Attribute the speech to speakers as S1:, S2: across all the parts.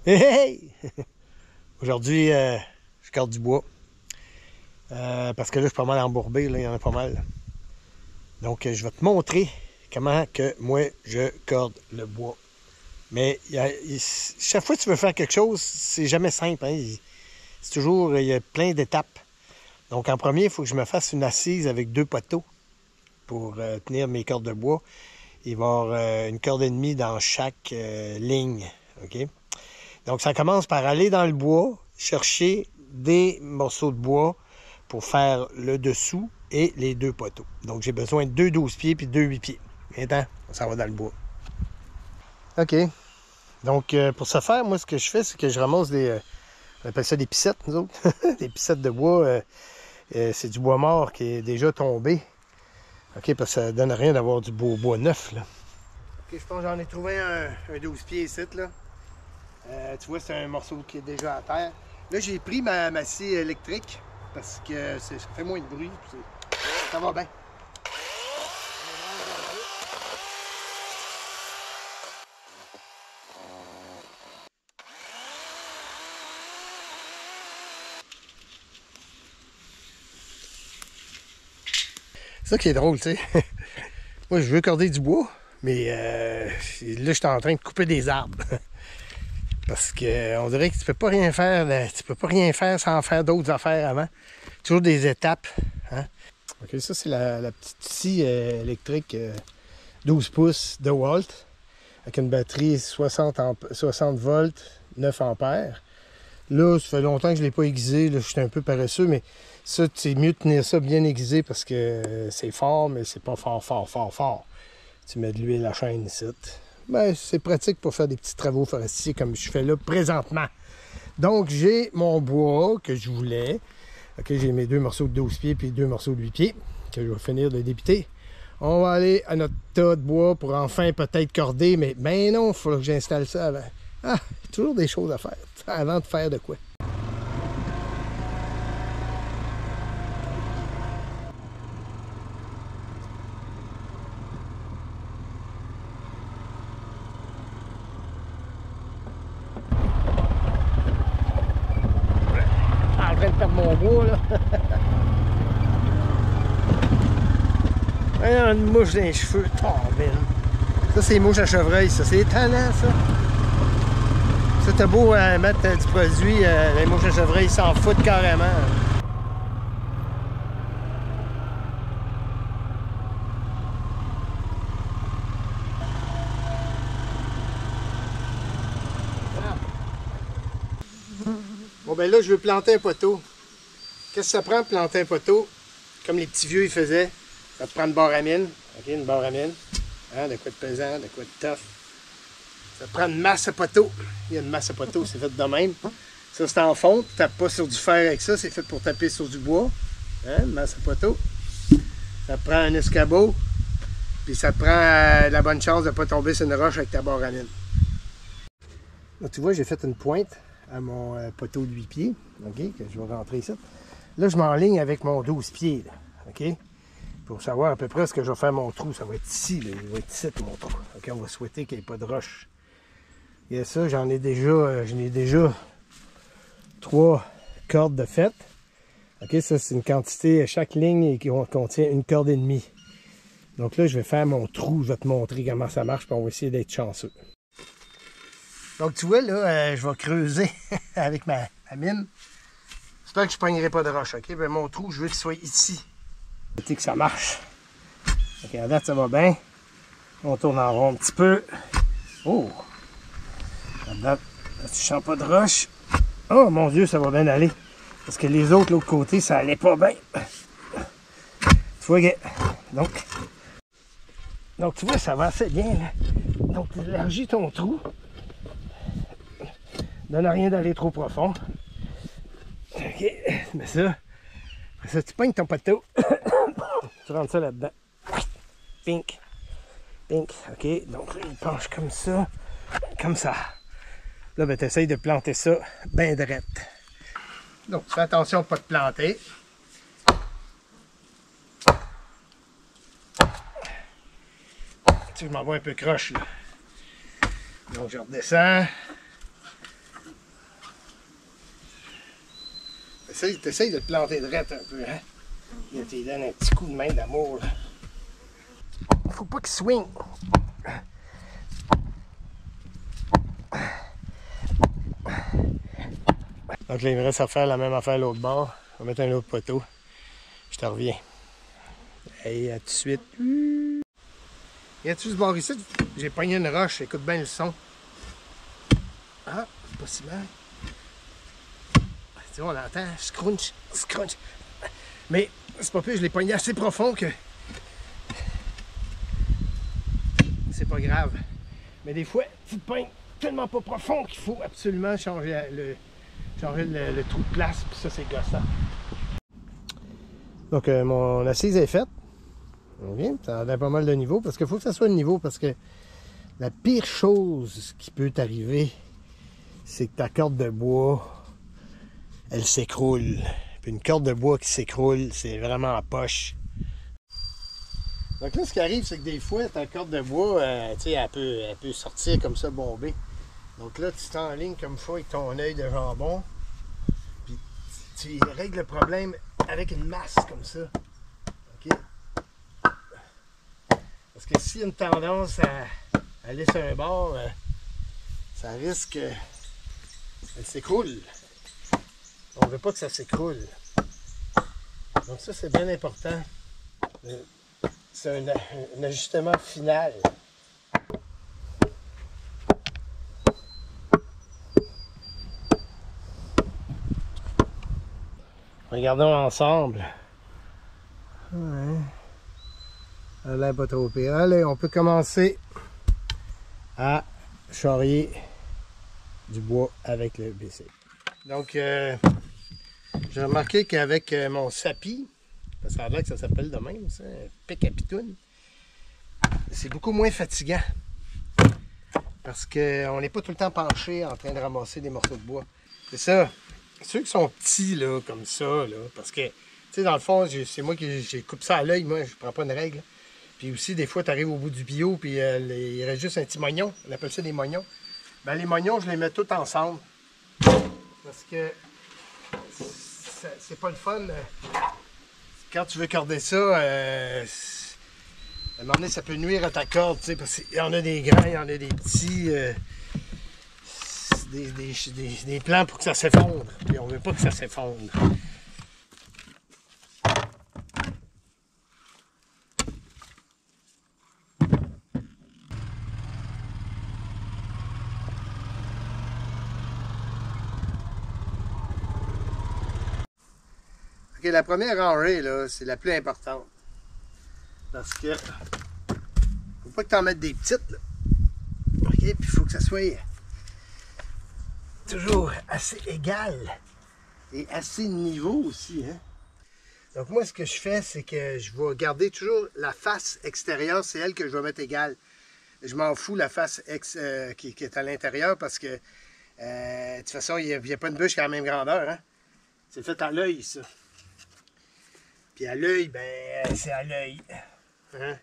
S1: Hey, hey! Aujourd'hui, je corde du bois. Parce que là, je suis pas mal embourbé, là, il y en a pas mal. Donc, je vais te montrer comment que moi, je corde le bois. Mais chaque fois que tu veux faire quelque chose, c'est jamais simple. Hein? C'est toujours, il y a plein d'étapes. Donc, en premier, il faut que je me fasse une assise avec 2 poteaux pour tenir mes cordes de bois. Il va y avoir une corde et demie dans chaque ligne. OK? Donc, ça commence par aller dans le bois, chercher des morceaux de bois pour faire le dessous et les 2 poteaux. Donc, j'ai besoin de 2 12 pieds puis 2 8 pieds. Maintenant, ça va dans le bois. OK. Donc, pour ce faire, moi, ce que je fais, c'est que je ramasse on appelle ça des piscettes, nous autres. Des piscettes de bois. C'est du bois mort qui est déjà tombé. OK, parce que ça donne rien d'avoir du beau bois neuf, là. OK, je pense que j'en ai trouvé un 12 pieds ici, là. Tu vois, c'est un morceau qui est déjà à terre. Là, j'ai pris ma scie électrique parce que ça fait moins de bruit. Ça va bien. C'est ça qui est drôle, tu sais. Moi, je veux corder du bois, mais là, je suis en train de couper des arbres. Parce qu'on dirait que tu peux pas rien faire, sans faire d'autres affaires avant. Toujours des étapes. Hein? OK, ça c'est la petite scie électrique 12 pouces de Walt avec une batterie 60 volts, 9 ampères. Là, ça fait longtemps que je ne l'ai pas aiguisé, là, je suis un peu paresseux, mais ça, c'est mieux de tenir ça bien aiguisé parce que c'est fort, mais c'est pas fort. Tu mets de l'huile à chaîne ici. Ben, c'est pratique pour faire des petits travaux forestiers comme je fais là présentement. Donc, j'ai mon bois que je voulais. OK, j'ai mes 2 morceaux de 12 pieds puis 2 morceaux de 8 pieds que je vais finir de débiter. On va aller à notre tas de bois pour enfin peut-être corder, mais ben non, il faut que j'installe ça avant. Ah, toujours des choses à faire avant de faire de quoi. En train de perdre mon bois, là. Une mouche dans les cheveux, tarbine. Ça, c'est mouche à chevreuil, ça. C'est étonnant, ça. Ça, t'as beau mettre du produit, les mouches à chevreuil s'en foutent carrément. Bon, ben là, je veux planter un poteau. Qu'est-ce que ça prend pour planter un poteau? Comme les petits vieux, ils faisaient. Ça te prend une barre à mine. OK, une barre à mine. Hein, de quoi de pesant, de quoi de tough. Ça te prend une masse à poteau. Il y a une masse à poteau, c'est fait de même. Ça, c'est en fonte. Tu tapes pas sur du fer avec ça. C'est fait pour taper sur du bois. Hein, une masse à poteau. Ça te prend un escabeau. Puis ça te prend la bonne chance de ne pas tomber sur une roche avec ta barre à mine. Là, tu vois, j'ai fait une pointe à mon poteau de 8 pieds. OK, que je vais rentrer ici. Là, je m'enligne avec mon 12 pieds. Là, OK? Pour savoir à peu près ce que je vais faire mon trou. Ça va être ici. Là. Il va être ici, mon trou. OK, on va souhaiter qu'il n'y ait pas de roche. Et ça, j'en ai déjà 3 cordes de fête. OK, ça, c'est une quantité, chaque ligne qui contient une corde et demie. Donc là, je vais faire mon trou. Je vais te montrer comment ça marche, puis on va essayer d'être chanceux. Donc, tu vois, là, je vais creuser avec ma mine. J'espère que je ne pognerai pas de roche, OK? Ben, mon trou, je veux qu'il soit ici. Je veux que ça marche. OK, à date, ça va bien. On tourne en rond un petit peu. Oh! À date, je ne sens pas de roche. Oh, mon Dieu, ça va bien aller. Parce que les autres, l'autre côté, ça allait pas bien. Tu vois, donc, tu vois, ça va assez bien, là. Donc, tu élargis ton trou. Donne à rien d'aller trop profond. OK, mais ça, tu pognes ton poteau. Tu rentres ça là-dedans. Pink. OK, donc là, il penche comme ça. Là, ben, tu essayes de planter ça bien drette. Donc, tu fais attention à ne pas te planter. Tu sais, je m'en vais un peu croche, là. Donc, je redescends. T'essayes de te planter droite un peu, hein? Là, tu lui donnes un petit coup de main d'amour, là. Faut pas qu'il swing. Donc là, il me reste à faire la même affaire à l'autre bord. On va mettre un autre poteau. Je te reviens. Hey, à tout de suite. Y a-tu ce bord ici? J'ai pogné une roche. Écoute bien le son. Ah, c'est pas si mal. Tu vois, on l'entend. Scrunch, scrunch. Mais c'est pas plus, je l'ai pogné assez profond que c'est pas grave. Mais des fois, tu te pognes tellement pas profond qu'il faut absolument changer le trou de place. Puis ça, c'est gossant. Donc, mon assise est faite. Okay. Ça a pas mal de niveau parce qu'il faut que ça soit le niveau parce que la pire chose qui peut t'arriver, c'est que ta corde de bois, elle s'écroule. Puis une corde de bois qui s'écroule, c'est vraiment en poche. Donc là, ce qui arrive, c'est que des fois, ta corde de bois, tu sais, elle peut sortir comme ça, bombée. Donc là, tu t'enlignes comme ça avec ton œil de jambon. Puis tu règles le problème avec une masse comme ça. OK? Parce que s'il y a une tendance à aller sur un bord, ça risque qu'elle s'écroule. On ne veut pas que ça s'écroule. Donc ça, c'est bien important. C'est un ajustement final. Regardons ensemble. Ouais. Ça a l'air pas trop pire. Allez, on peut commencer à charrier du bois avec le BC. Donc, j'ai remarqué qu'avec mon sapi, parce que ça a l'air que ça s'appelle de même, ça, un pic à pitoune, c'est beaucoup moins fatigant. Parce qu'on n'est pas tout le temps penché en train de ramasser des morceaux de bois. C'est ça. Ceux qui sont petits, là, comme ça, là, parce que, tu sais, dans le fond, c'est moi qui coupe ça à l'œil, moi, je prends pas une règle. Puis aussi, des fois, tu arrives au bout du bio, puis il reste juste un petit mognon. On appelle ça des mognons. Ben, les mognons, je les mets tous ensemble. Parce que c'est pas le fun. Quand tu veux corder ça, à un moment donné, ça peut nuire à ta corde, tu sais, parce qu'il y en a des grands, il y en a des petits. Des plans pour que ça s'effondre. Puis on veut pas que ça s'effondre. OK, la première rangée, là, c'est la plus importante. Parce que faut pas que tu en mettes des petites, là. OK, puis il faut que ça soit toujours assez égal et assez niveau aussi, hein. Donc moi, ce que je fais, c'est que je vais garder toujours la face extérieure, c'est elle que je vais mettre égale. Je m'en fous la face qui est à l'intérieur parce que de toute façon, il n'y a pas une bûche qui a la même grandeur, hein. C'est fait à l'œil, ça. Puis à l'œil, ben, c'est à l'œil. Hein?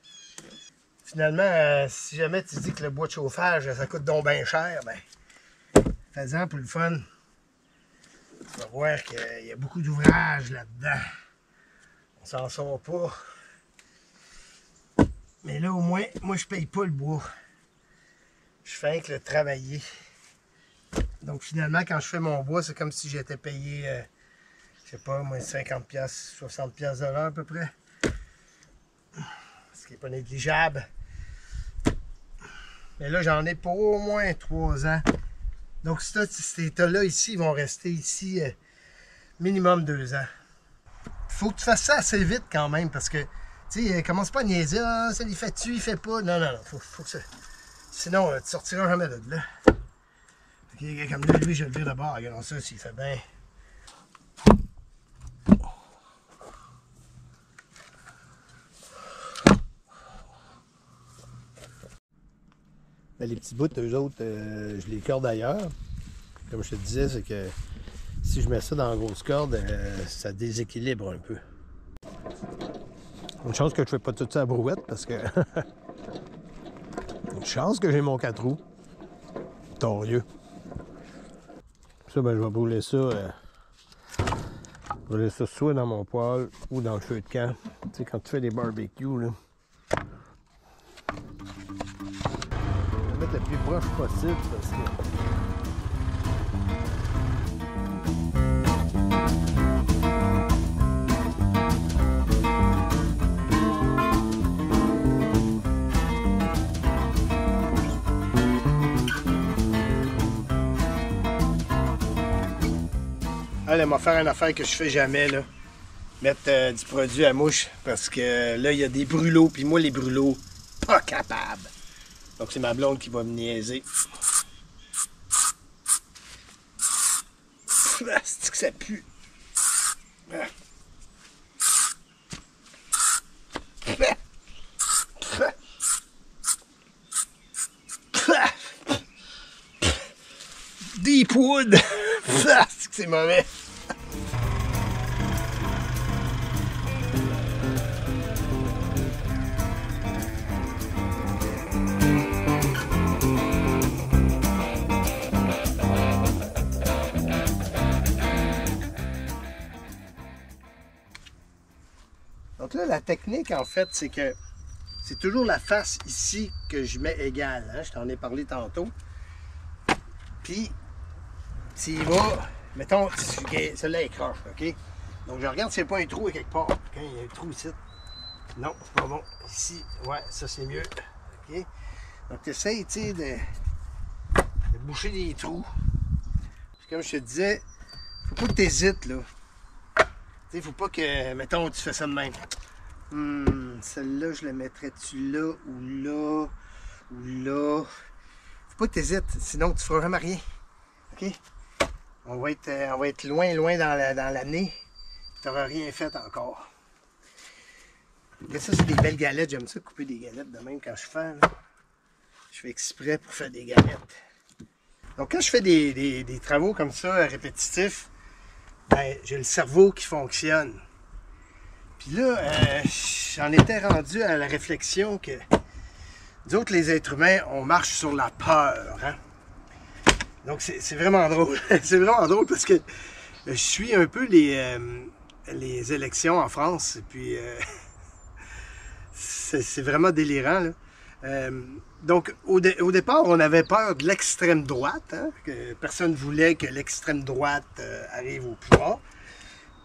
S1: Finalement, si jamais tu dis que le bois de chauffage, ça coûte donc bien cher, ben, fais-en pour le fun. Tu vas voir qu'il y a beaucoup d'ouvrages là-dedans. On s'en sort pas. Mais là, au moins, moi, je paye pas le bois. Je fais rien que le travailler. Donc, finalement, quand je fais mon bois, c'est comme si j'étais payé, je sais pas, moi, 50$, 60$ de l'heure à peu près. Ce qui n'est pas négligeable. Mais là, j'en ai pour au moins 3 ans. Donc, ces états-là ici, ils vont rester ici minimum 2 ans. Faut que tu fasses ça assez vite quand même, parce que, tu sais, commence pas à niaiser, ah, ça les fait-tu, il fait pas. Non, non, non, faut que ça... Sinon, tu sortiras jamais de là. Okay, comme là, lui, je vais le dire d'abord, regardons ça, s'il fait bien. Ben, les petits bouts, eux autres, je les corde ailleurs. Comme je te disais, c'est que si je mets ça dans la grosse corde, ça déséquilibre un peu. Une chance que je fais pas tout ça à brouette parce que... Une chance que j'ai mon 4 roues. Torieux. Ça, ben, je vais brûler ça Je vais laisser ça soit dans mon poêle ou dans le feu de camp. Tu sais, quand tu fais des barbecues, là. Je vais mettre le plus proche possible parce que... Allez, on va faire une affaire que je fais jamais, là. Mettre du produit à mouche, parce que là, il y a des brûlots, puis moi, les brûlots, pas capable. Donc, c'est ma blonde qui va me niaiser. C'est que ça pue. Deep wood. C'est que c'est mauvais. Donc là, la technique, en fait, c'est que c'est toujours la face ici que je mets égale. Hein? Je t'en ai parlé tantôt. Puis, s'il va, mettons, celle-là est croche, OK? Donc, je regarde s'il n'y a pas un trou à quelque part. OK? Il y a un trou ici. Non, c'est pas bon. Ici, ouais, ça c'est mieux. OK? Donc, tu essaies, tu sais, de boucher des trous. Puis, comme je te disais, faut pas que tu hésites, là. Tu sais, faut pas que, mettons, tu fais ça de même. Celle-là, je la mettrais-tu là ou là ou là? Faut pas que tu hésites, sinon tu feras jamais rien. OK? On va être loin dans l'année. Tu n'auras rien fait encore. Mais ça, c'est des belles galettes. J'aime ça, couper des galettes de même quand je fais. Là. Je fais exprès pour faire des galettes. Donc, quand je fais des travaux comme ça, répétitifs, ben, j'ai le cerveau qui fonctionne. Puis là, j'en étais rendu à la réflexion que nous autres, les êtres humains, on marche sur la peur. Hein? Donc, c'est vraiment drôle. C'est vraiment drôle parce que je suis un peu les élections en France. Et puis, c'est vraiment délirant. Là. Donc, au départ, on avait peur de l'extrême droite. Hein, que personne ne voulait que l'extrême droite arrive au pouvoir.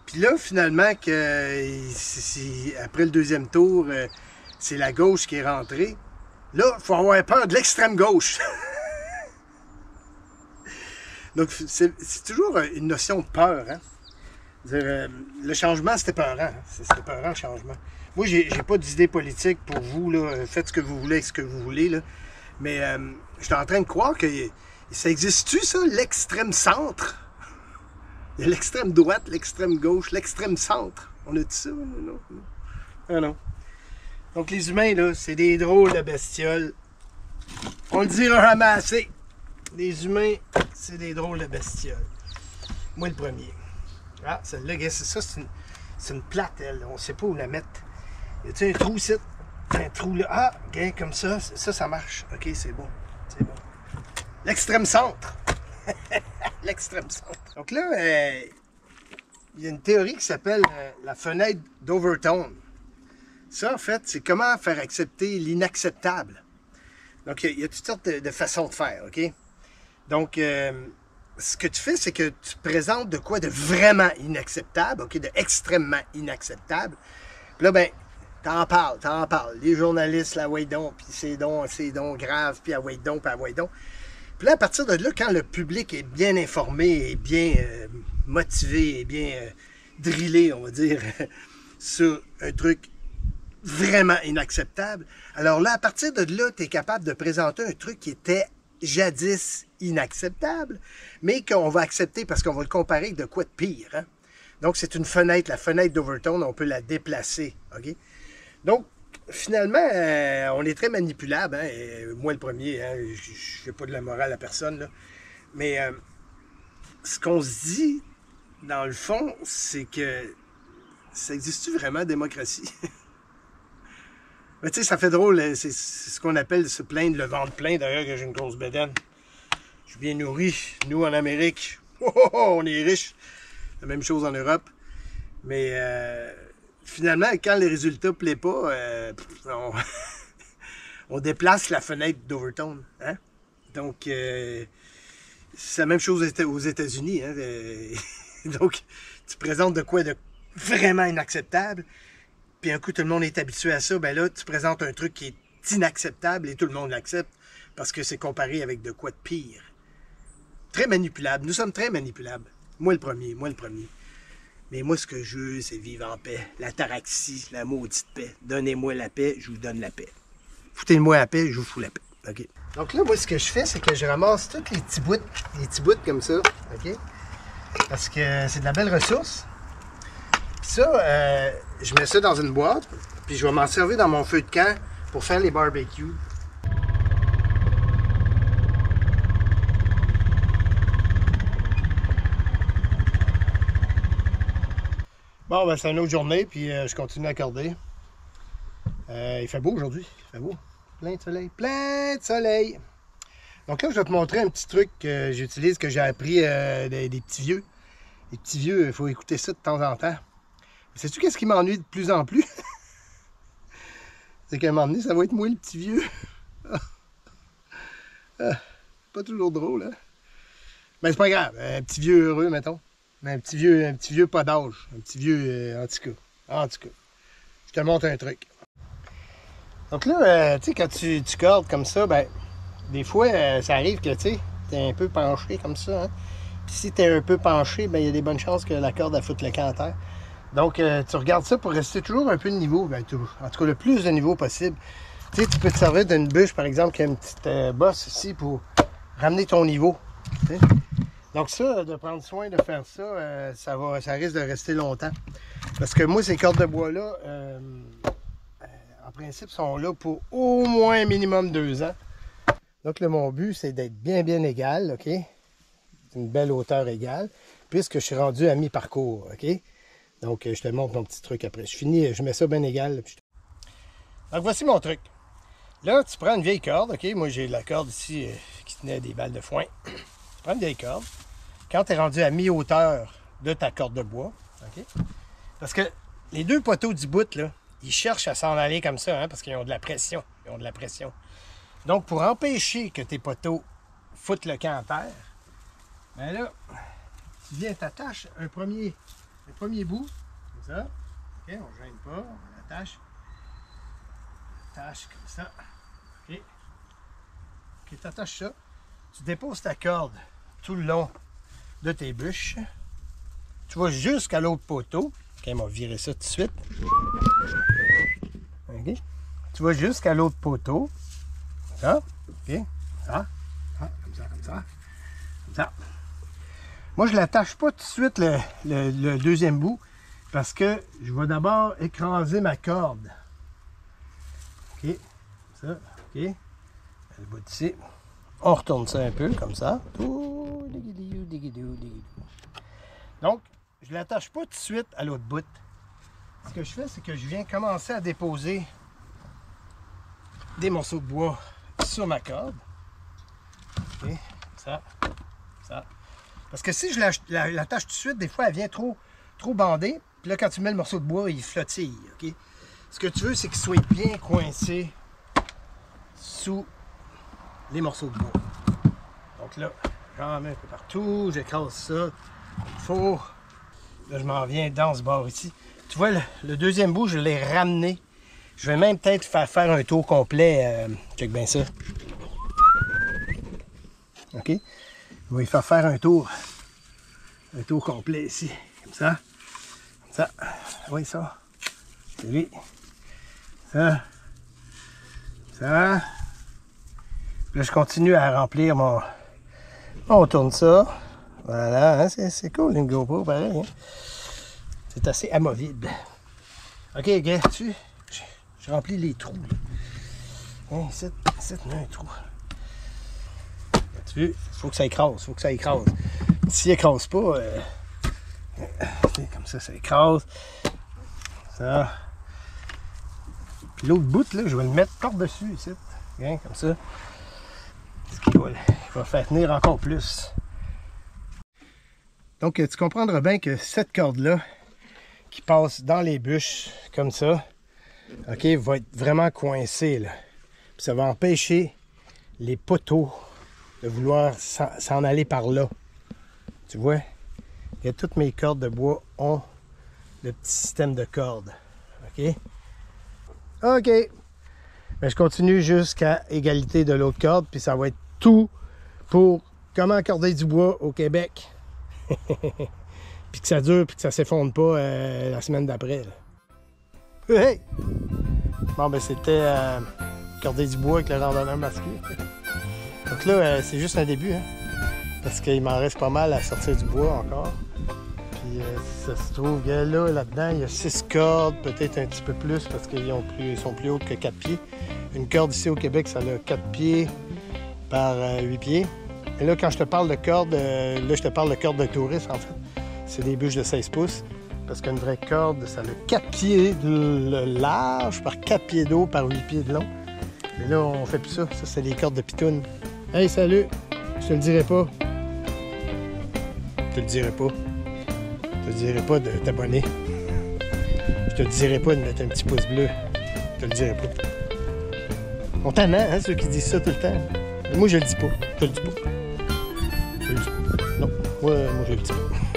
S1: Puis là, finalement, après le deuxième tour, c'est la gauche qui est rentrée. Là, il faut avoir peur de l'extrême gauche. Donc, c'est toujours une notion de peur. Hein? Le changement, c'était peurant. Hein? C'était peurant, le changement. Moi, j'ai pas d'idée politique pour vous. Là. Faites ce que vous voulez avec ce que vous voulez. Là. Mais je suis en train de croire que ça existe-tu, ça, l'extrême centre? Il y a l'extrême droite, l'extrême gauche, l'extrême centre. On a dit ça? Non. Ah non. Donc, les humains, là, c'est des drôles de bestioles. On le dira jamais assez. Les humains, c'est des drôles de bestioles. Moi, le premier. Ah, celle-là, c'est ça, c'est une plate, elle. On ne sait pas où la mettre. Y a-t-il un trou ici? Un trou là. Ah, OK, comme ça. Ça marche. OK, c'est bon. C'est bon. L'extrême centre. L'extrême centre. Donc là, il y a une théorie qui s'appelle la fenêtre d'Overton. Ça, en fait, c'est comment faire accepter l'inacceptable. Donc, il y a toutes sortes de façons de faire, OK? Donc, ce que tu fais, c'est que tu présentes de quoi de vraiment inacceptable, OK? De extrêmement inacceptable. Puis là, ben, t'en parles. Les journalistes, la wait donc, puis c'est donc grave, puis à wait donc, puis à wait donc. Puis là, à partir de là, quand le public est bien informé, et bien motivé, et bien drillé, on va dire, sur un truc vraiment inacceptable, alors là, à partir de là, tu es capable de présenter un truc qui était jadis inacceptable, mais qu'on va accepter parce qu'on va le comparer avec de quoi de pire. Hein? Donc, c'est une fenêtre, la fenêtre d'Overton, on peut la déplacer. OK? Donc, finalement, on est très manipulable. Hein? Et moi, le premier, hein? Je fais pas de la morale à personne. Là. Mais ce qu'on se dit, dans le fond, c'est que ça existe-tu vraiment, démocratie? Mais tu sais, ça fait drôle. C'est ce qu'on appelle se plaindre, le ventre plein. D'ailleurs, que j'ai une grosse bédaine. Je suis bien nourri. Nous, en Amérique, on est riches. La même chose en Europe. Mais finalement, quand les résultats ne plaisent pas, on déplace la fenêtre d'Overtone. Hein? Donc, c'est la même chose aux États-Unis. Hein? Donc, tu présentes de quoi de vraiment inacceptable, puis un coup, tout le monde est habitué à ça. Ben là, tu présentes un truc qui est inacceptable et tout le monde l'accepte parce que c'est comparé avec de quoi de pire. Très manipulable. Nous sommes très manipulables. Moi le premier. Mais moi, ce que je veux, c'est vivre en paix. L'ataraxie, la maudite paix. Donnez-moi la paix, je vous donne la paix. Foutez-moi la paix, je vous fous la paix. OK. Donc là, moi, ce que je fais, c'est que je ramasse tous les petits bouts comme ça. OK? Parce que c'est de la belle ressource. Puis ça, je mets ça dans une boîte. Puis je vais m'en servir dans mon feu de camp pour faire les barbecues. Bon, ben c'est une autre journée, puis je continue à accorder. Il fait beau aujourd'hui, il fait beau. Plein de soleil, plein de soleil. Donc là, je vais te montrer un petit truc que j'utilise, que j'ai appris des petits vieux. Les petits vieux, il faut écouter ça de temps en temps. Sais-tu qu'est-ce qui m'ennuie de plus en plus? C'est qu'à un moment donné, ça va être moi le petit vieux. Pas toujours drôle, hein? Mais c'est pas grave, un petit vieux heureux, mettons. Mais un petit vieux pas d'âge. Un petit vieux, en tout cas. Je te montre un truc. Donc là, tu sais, quand tu cordes comme ça, ben, des fois, ça arrive que, tu sais, t'es un peu penché comme ça, hein. Puis si t'es un peu penché, ben, il y a des bonnes chances que la corde, elle foute le camp à terre. Donc, tu regardes ça pour rester toujours un peu de niveau, ben, en tout cas, le plus de niveau possible. Tu sais, tu peux te servir d'une bûche, par exemple, qui a une petite bosse ici pour ramener ton niveau. T'sais. Donc ça, de prendre soin de faire ça, ça risque de rester longtemps. Parce que moi, ces cordes de bois-là, en principe, sont là pour au moins un minimum 2 ans. Donc là, mon but, c'est d'être bien égal, OK? Une belle hauteur égale, puisque je suis rendu à mi-parcours, OK? Donc, je te montre mon petit truc après. Je finis, je mets ça bien égal. Donc, voici mon truc. Là, tu prends une vieille corde, OK? Moi, j'ai la corde ici qui tenait des balles de foin. Tu prends une vieille corde. Quand tu es rendu à mi-hauteur de ta corde de bois, OK? Parce que les deux poteaux du bout, là, ils cherchent à s'en aller comme ça, hein, parce qu'ils ont de la pression. Donc, pour empêcher que tes poteaux foutent le camp à terre, ben là, tu viens t'attaches un premier bout, comme ça. OK, on ne gêne pas, on l'attache. Attache comme ça. OK. OK, tu attaches ça. Tu déposes ta corde tout le long de tes bûches. Tu vas jusqu'à l'autre poteau. OK, on va virer ça tout de suite. OK. Tu vas jusqu'à l'autre poteau. Comme ça. OK. Ça. Comme ça. Moi, je ne l'attache pas tout de suite le deuxième bout parce que je vais d'abord écraser ma corde. OK. Ça. OK. Le bout ici. On retourne ça un peu comme ça. Donc, je ne l'attache pas tout de suite à l'autre bout. Ce que je fais, c'est que je viens commencer à déposer des morceaux de bois sur ma corde. OK. Ça. Parce que si je l'attache tout de suite, des fois, elle vient trop bandée. Puis là, quand tu mets le morceau de bois, il flottille. OK? Ce que tu veux, c'est qu'il soit bien coincé sous les morceaux de bois. Donc là, j'en mets un peu partout. J'écrase ça. Il faut. Là, je m'en viens dans ce bord ici. Tu vois, le deuxième bout, je l'ai ramené. Je vais même peut-être faire un tour complet. Check bien ça. OK? Je vais lui faire un tour complet ici, comme ça. Oui, ça. C'est lui. Ça. Puis là, je continue à remplir mon... On tourne ça. Voilà, hein, c'est cool une GoPro, pareil. Hein? C'est assez amovible. OK, gars, je remplis les trous. Hein, c'est un trou. Tu vois, faut que ça écrase, S'il écrase pas, comme ça écrase. Ça. Puis l'autre bout, là, je vais le mettre par-dessus ici. Hein, comme ça. Ce qui va faire tenir encore plus. Donc, tu comprendras bien que cette corde-là, qui passe dans les bûches, comme ça, OK, va être vraiment coincé, là. Puis ça va empêcher les poteaux de vouloir s'en aller par là. Tu vois? Et toutes mes cordes de bois ont le petit système de cordes. OK? OK. Ben, je continue jusqu'à égalité de l'autre corde, puis ça va être tout pour comment accorder du bois au Québec. Puis que ça dure, puis que ça s'effondre pas la semaine d'après. Hey! Bon, ben c'était accorder du bois avec le randonneur masqué. Donc là, c'est juste un début, hein? Parce qu'il m'en reste pas mal à sortir du bois encore. Puis ça se trouve que là-dedans, il y a 6 cordes, peut-être un petit peu plus, parce qu'ils sont plus hauts que 4 pieds. Une corde ici au Québec, ça a 4 pieds par 8 pieds. Et là, quand je te parle de corde, là, je te parle de corde de touriste, en fait. C'est des bûches de 16 pouces. Parce qu'une vraie corde, ça a 4 pieds de large par 4 pieds d'eau par 8 pieds de long. Mais là, on fait plus ça. Ça, c'est des cordes de pitounes. Hey, salut! Je te le dirai pas. Je te le dirai pas. Je te dirai pas de t'abonner. Je te dirai pas de mettre un petit pouce bleu. Je te le dirai pas. On t'en a, hein, ceux qui disent ça tout le temps. Mais moi, je le dis pas. Je te le dis pas. Je le dis pas. Non, moi je le dis pas.